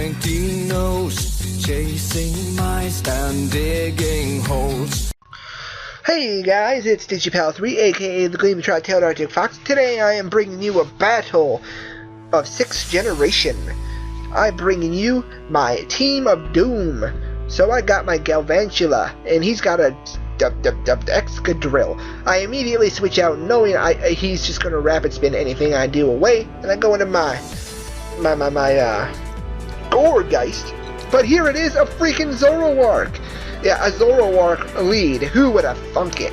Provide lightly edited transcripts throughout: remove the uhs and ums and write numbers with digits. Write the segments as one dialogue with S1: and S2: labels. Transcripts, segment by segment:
S1: pointy nose, chasing mice and digging holes.
S2: Hey guys, it's DigiPal3, aka the Gleaming Trot-tailed Arctic Fox. Today I am bringing you a battle of 6th generation. I'm bringing you my Team of Doom. So I got my Galvantula, and he's got a Excadrill. I immediately switch out, knowing he's just gonna rapid spin anything I do away, and I go into my Gourgeist. But here it is, a freaking Zoroark. Yeah, a Zoroark lead. Who would have thunk it?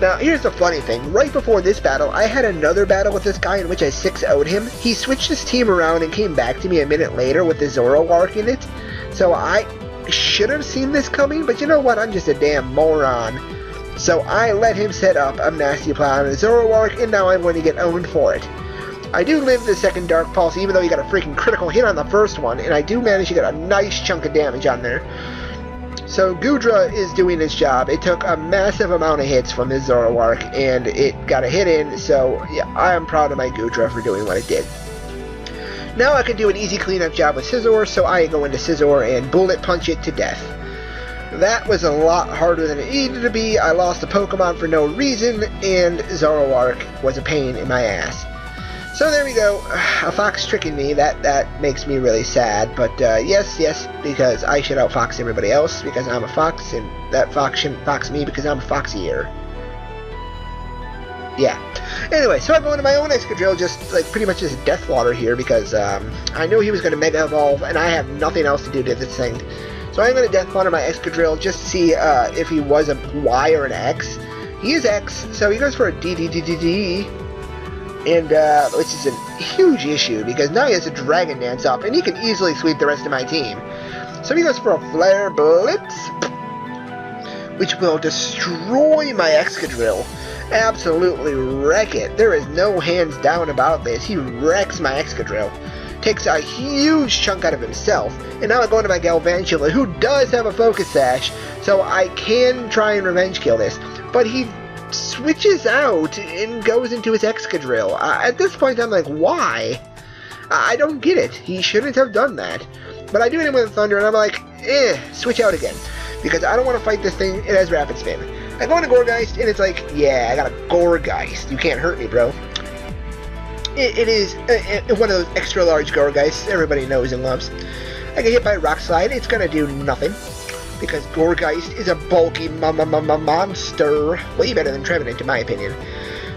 S2: Now, here's the funny thing. Right before this battle, I had another battle with this guy in which I 6-0'd him. He switched his team around and came back to me a minute later with the Zoroark in it. So I should have seen this coming, but you know what? I'm just a damn moron. So I let him set up a Nasty Plow on a Zoroark, and now I'm going to get owned for it. I do live the second Dark Pulse, even though he got a freaking critical hit on the first one, and I do manage to get a nice chunk of damage on there. So Goodra is doing its job. It took a massive amount of hits from this Zoroark, and it got a hit in, so yeah, I am proud of my Goodra for doing what it did. Now I can do an easy cleanup job with Scizor, so I go into Scizor and bullet punch it to death. That was a lot harder than it needed to be. I lost a Pokemon for no reason, and Zoroark was a pain in my ass. So there we go, a fox tricking me. That makes me really sad, but yes, because I should outfox everybody else because I'm a fox, and that fox shouldn't fox me because I'm a foxier. Yeah. Anyway, so I go into my own Excadrill, just like pretty much as a Deathwater here, because I knew he was going to Mega Evolve, and I have nothing else to do to this thing. So I'm going to Deathwater my Excadrill just to see if he was a Y or an X. He is X, so he goes for a D. And, which is a huge issue, because now he has a Dragon Dance up, and he can easily sweep the rest of my team. So he goes for a Flare Blitz, which will destroy my Excadrill. Absolutely wreck it. There is no hands down about this. He wrecks my Excadrill. Takes a huge chunk out of himself. And now I go into my Galvantula, who does have a Focus Sash, so I can try and revenge kill this. But he switches out and goes into his Excadrill. At this point, I'm like, why? I don't get it. He shouldn't have done that. But I do hit him with a Thunder, and I'm like, switch out again. Because I don't want to fight this thing. It has Rapid Spin. I go into Gourgeist, and it's like, yeah, I got a Gourgeist. You can't hurt me, bro. It is one of those extra large Gourgeists everybody knows and loves. I get hit by Rock Slide. It's going to do nothing, because Gourgeist is a bulky monster. Way better than Trevenant, in my opinion.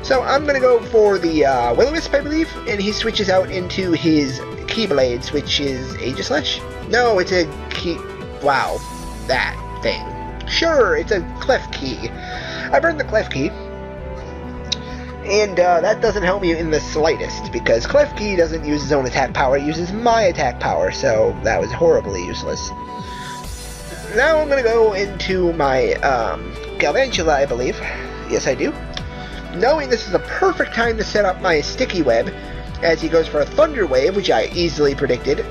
S2: So I'm going to go for the Will-O-Wisp, I believe, and he switches out into his Keyblades, which is Aegislash? No, it's a Key... Wow. That thing. Sure, it's a Klefki. I burned the Klefki, and that doesn't help me in the slightest, because Klefki doesn't use his own attack power, it uses my attack power, so that was horribly useless. Now I'm going to go into my Galvantula, I believe. Yes, I do. Knowing this is the perfect time to set up my Sticky Web, as he goes for a Thunder Wave, which I easily predicted,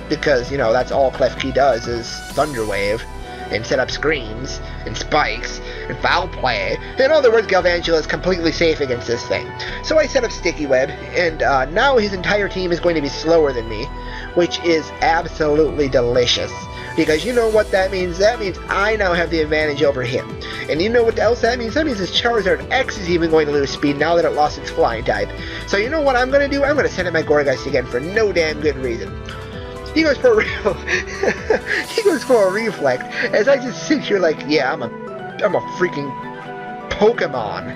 S2: because, you know, that's all Klefki does is Thunder Wave, and set up screens, and spikes, and foul play. In other words, Galvantula is completely safe against this thing. So I set up Sticky Web, and now his entire team is going to be slower than me, which is absolutely delicious. Because you know what that means? That means I now have the advantage over him. And you know what else that means? That means his Charizard X is even going to lose speed now that it lost its flying type. So you know what I'm going to do? I'm going to send in my Gourgeist again for no damn good reason. He goes for a Reflect, as I just sit here like, yeah, I'm a freaking Pokemon.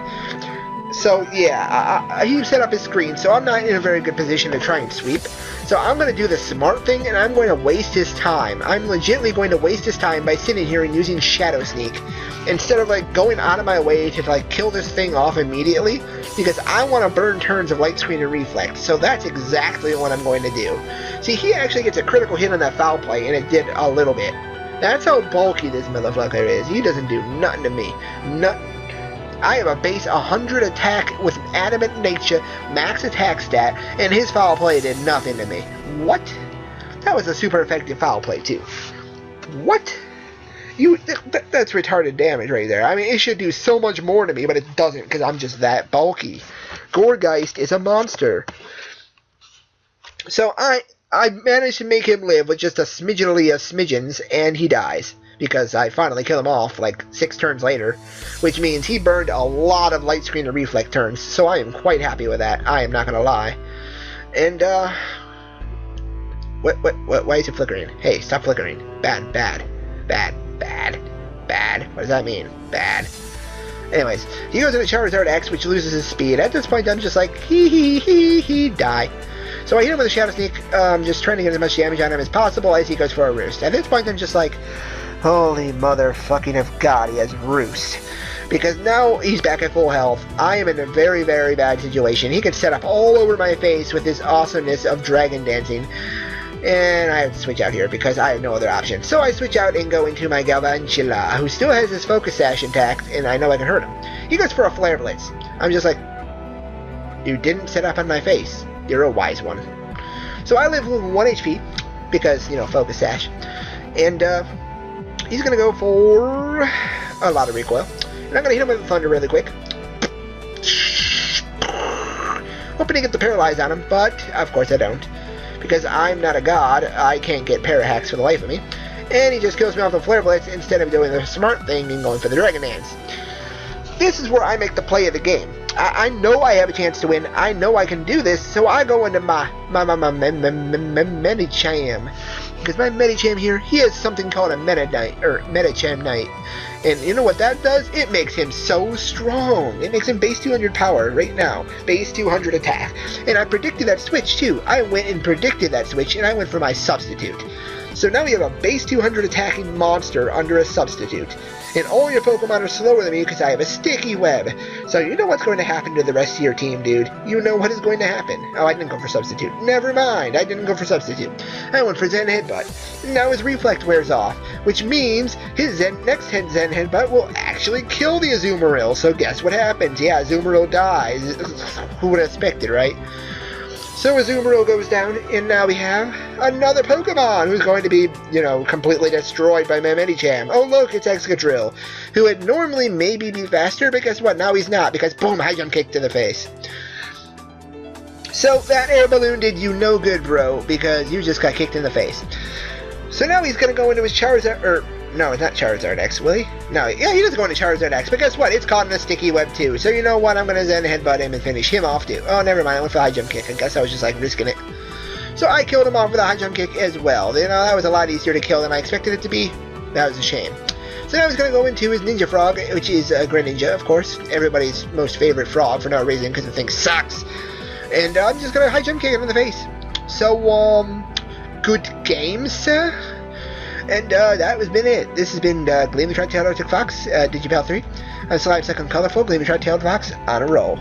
S2: So yeah, he set up his screen, so I'm not in a very good position to try and sweep. So I'm going to do the smart thing, and I'm going to waste his time. I'm legitimately going to waste his time by sitting here and using Shadow Sneak, instead of like going out of my way to like kill this thing off immediately, because I want to burn turns of Light Screen and Reflect. So that's exactly what I'm going to do. See, he actually gets a critical hit on that foul play, and it did a little bit. That's how bulky this motherfucker is. He doesn't do nothing to me. Nothing. I have a base 100 attack with adamant nature, max attack stat, and his foul play did nothing to me. What? That was a super effective foul play too. What? That's retarded damage right there. I mean, it should do so much more to me, but it doesn't because I'm just that bulky. Gourgeist is a monster. So I managed to make him live with just a smidgenly of smidgens, and he dies. Because I finally kill him off, like, 6 turns later. Which means he burned a lot of light screen and reflect turns, so I am quite happy with that. I am not gonna lie. And, why is it flickering? Hey, stop flickering. Bad, bad, bad, bad, bad. What does that mean? Bad. Anyways, he goes into Charizard X, which loses his speed. At this point, I'm just like, he, die. So I hit him with a Shadow Sneak, just trying to get as much damage on him as possible as he goes for a Roost. At this point, I'm just like, holy motherfucking of God, he has Roost. Because now he's back at full health. I am in a very, very bad situation. He can set up all over my face with this awesomeness of Dragon Dancing. And I have to switch out here because I have no other option. So I switch out and go into my Galvantula, who still has his Focus Sash intact, and I know I can hurt him. He goes for a Flare Blitz. I'm just like, you didn't set up on my face. You're a wise one. So I live with 1 HP because, you know, Focus Sash. And he's going to go for a lot of recoil. And I'm going to hit him with Thunder really quick. Hoping to get the Paralyze on him, but of course I don't. Because I'm not a god, I can't get Parahacks for the life of me. And he just kills me off the Flare Blitz instead of doing the smart thing and going for the Dragon Dance. This is where I make the play of the game. I know I have a chance to win. I know I can do this, so I go into my Medicham. Because my Medicham here, he has something called a Medicham Knight. And you know what that does? It makes him so strong. It makes him base 200 power right now. Base 200 attack. And I predicted that switch too. I went and predicted that switch, and I went for my substitute. So now we have a base 200 attacking monster under a substitute. And all your Pokemon are slower than me because I have a sticky web. So you know what's going to happen to the rest of your team, dude. You know what is going to happen. Oh, I didn't go for substitute. Never mind, I didn't go for substitute. I went for Zen Headbutt. Now his Reflect wears off, which means his next Zen Headbutt will actually kill the Azumarill. So guess what happens? Yeah, Azumarill dies. Who would have expected, right? So Azumarill goes down, and now we have another Pokemon who's going to be, you know, completely destroyed by my Medicham. Oh look, it's Excadrill, who would normally maybe be faster, but guess what? Now he's not, because boom, high jump kick to the face. So that air balloon did you no good, bro, because you just got kicked in the face. So now he's going to go into his Charizard, no, it's not Charizard X, will he? No, yeah, he does go into Charizard X, but guess what? It's caught in a sticky web too. So you know what? I'm going to Zen Headbutt him and finish him off too. Oh, never mind. I went for high jump kick. I guess I was just like risking it. So I killed him off with a high jump kick as well. You know, that was a lot easier to kill than I expected it to be. That was a shame. So now he's going to go into his Ninja Frog, which is a Greninja, of course. Everybody's most favorite frog for no reason because the thing sucks. And I'm just going to high jump kick him in the face. So, good game, sir. And that has been it. This has been Gleam the Tri-Tailed Arctic Fox, Digipal 3. I'm Slime Second Colorful, Gleam the Tri-Tailed Fox, on a roll.